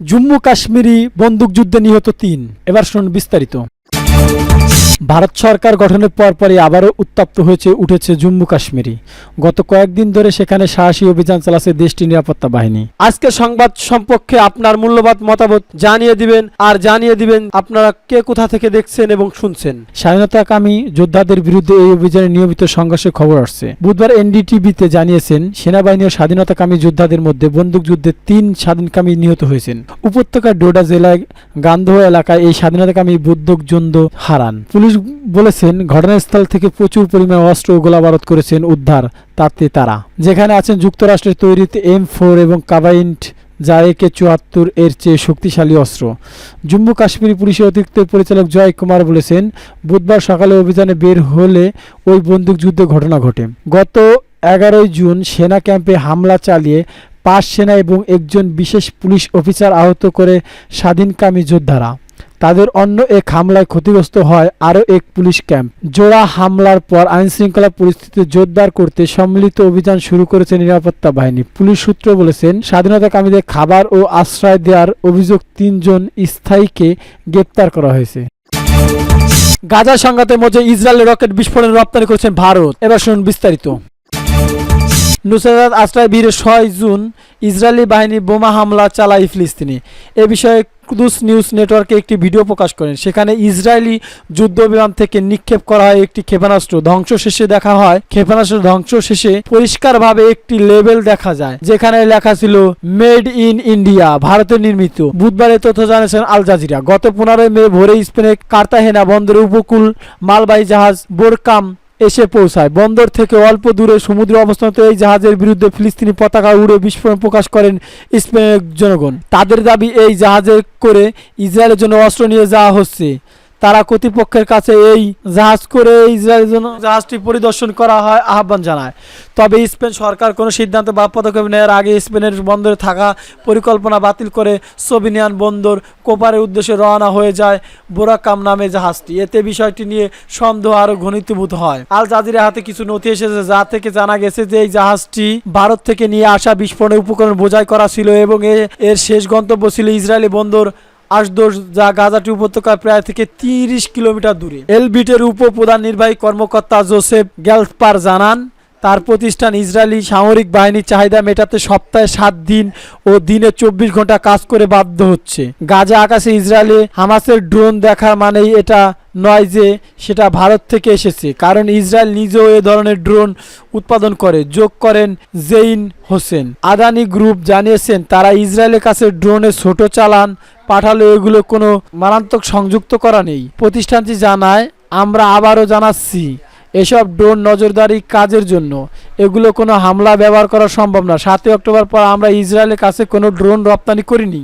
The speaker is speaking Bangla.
জম্মু কাশ্মীরি বন্দুকযুদ্ধে নিহত ৩। এবার শুনুন বিস্তারিত। ভারত সরকার গঠনের পরপরই আবারও উত্তপ্ত উঠেছে জম্মু কাশ্মীরে। গত কয়েকদিন ধরে সেখানে সাহসী অভিযান চালাচ্ছে দেশটির নিরাপত্তা বাহিনী। আজকের সংবাদ সম্পর্কে আপনার মূল্যবান মতামত জানিয়ে দিবেন আপনারা কে কোথা থেকে দেখছেন এবং শুনছেন। স্বাধীনতাকামী যোদ্ধাদের বিরুদ্ধে এই অভিযানে নিয়মিত সংঘর্ষের খবর আসছে। বুধবার এনডিটিভিতে জানিয়েছেন সেনাবাহিনী ও স্বাধীনতাকামী যোদ্ধাদের মধ্যে বন্দুকযুদ্ধে ৩ স্বাধীনকামী নিহত হয়েছেন। উপত্যকার ডোডা জেলায় গান্ধোয়া এলাকায় এই স্বাধীনতাকামী বন্দুকযুদ্ধ হারান। পুলিশ বলেছেন ঘটনাস্থল থেকে প্রচুর পরিমাণ অস্ত্র ও গোলাবারুদ করেছেন উদ্ধার তারা, যেখানে আছেন যুক্তরাষ্ট্রের তৈরিতে M4 এবং কাবাইন্ট, যা AK-74 এর চেয়ে শক্তিশালী অস্ত্র। জম্মু কাশ্মীর পুলিশের অতিরিক্ত পরিচালক জয় কুমার বলেছেন, বুধবার সকালে অভিযানে বের হলে ওই বন্দুকযুদ্ধে ঘটনা ঘটে। গত 11 জুন সেনা ক্যাম্পে হামলা চালিয়ে 5 সেনা এবং একজন বিশেষ পুলিশ অফিসার আহত করে স্বাধীনকামী যোদ্ধারা। তাদের অন্য এক হামলায় ক্ষতিগ্রস্ত হয় আরও এক পুলিশ ক্যাম্প। জোড়া হামলার পর আইনশৃঙ্খলা পরিস্থিতি জোরদার করতে সম্মিলিত অভিযান শুরু করেছে নিরাপত্তা বাহিনী। পুলিশ সূত্র বলেছেন, স্বাধীনতাকামীদের খাবার ও আশ্রয় দেওয়ার অভিযোগ 3 জন স্থায়ীকে গ্রেপ্তার করা হয়েছে। গাজা সংঘাতের মধ্যে ইসরায়েলের রকেট বিস্ফোরণ রপ্তানি করেছেন ভারত। এবার শুনুন বিস্তারিত। নুসরাত আশ্রয় বীরের 6 জুন ইসরায়েলি বাহিনী বোমা হামলা চালায় ফিলিস্তিনে। এ বিষয়ে কুদস নিউজ নেটওয়ার্কে একটি ভিডিও প্রকাশ করেন। সেখানে ইসরায়েলি যুদ্ধ বিমান থেকে নিক্ষেপ করা হয় একটি ক্ষেপণাস্ত্র। ধ্বংস শেষে দেখা হয় ক্ষেপণাস্ত্র ধ্বংস শেষে পরিষ্কারভাবে একটি লেবেল দেখা যায়, যেখানে লেখা ছিল মেড ইন ইন্ডিয়া, ভারতের নির্মিত। বুধবার এই তথ্য জানিয়েছেন আল জাজিরা। গত 15 মে ভোরে স্পেনের কার্তাহেনা বন্দরে উপকূল মালবাহী জাহাজ বোরকাম এসে পৌঁছায়। বন্দর থেকে অল্প দূরে সমুদ্রে অবস্থানত এই জাহাজের বিরুদ্ধে ফিলিস্তিনি পতাকা উড়ে বিস্ফোরণ প্রকাশ করেন স্পেনের জনগণ। তাদের দাবি, এই জাহাজে করে ইসরায়েলের জন্য অস্ত্র নিয়ে যাওয়া হচ্ছে। তারা কর্তৃপক্ষের কাছে এই জাহাজ করে ইসরায়েলের জন্য জাহাজটি পরিদর্শন করা হয় আহ্বান জানায়। তবে স্পেন সরকার কোনো সিদ্ধান্ত বা পদক্ষেপ নেওয়ার আগে স্পেনের বন্দরে থাকা পরিকল্পনা বাতিল করে সোভিনিয়ান বন্দর কোপারের উদ্দেশ্যে রওনা হয়ে যায় বোরাকাম নামে জাহাজটি। এতে বিষয়টি নিয়ে সন্দেহ আরও ঘনীভূত হয়। আল জাজিরার হাতে কিছু নথি এসেছে, যা থেকে জানা গেছে যে এই জাহাজটি ভারত থেকে নিয়ে আসা বিস্ফোরণের উপকরণ বোঝাই করা ছিল এবং এর শেষ গন্তব্য ছিল ইসরায়েলি বন্দর আশদোদ, যা গাজাটি উপত্যকার প্রায় থেকে 30 কিলোমিটার দূরে। এলবিটের উপপ্রধান নির্বাহী কর্মকর্তা জোসেফ গ্যালপার জানান, তার প্রতিষ্ঠান ইসরায়েলি সামরিক বাহিনীর চাহিদা মেটাতে সপ্তাহে 7 দিন ও দিনে 24 ঘন্টা কাজ করে বাধ্য হচ্ছে। গাজা আকাশে ইসরায়েলে হামাসের ড্রোন দেখার মানেই এটা নয় যে সেটা ভারত থেকে এসেছে, কারণ ইসরায়েল নিজেও এ ধরনের ড্রোন উৎপাদন করে, যোগ করেন জেইন হোসেন। আদানি গ্রুপ জানিয়েছেন, তারা ইসরায়েলের কাছে ড্রোনের ছোট চালান পাঠালে এগুলো কোনো মারাত্মক সংযুক্ত করা নেই। প্রতিষ্ঠানটি জানায়, আমরা আবারও জানাচ্ছি, এসব ড্রোন নজরদারি কাজের জন্য, এগুলো কোনো হামলা ব্যবহার করা সম্ভব না। 7 অক্টোবর পর আমরা ইসরায়েলের কাছে কোনো ড্রোন রপ্তানি করিনি।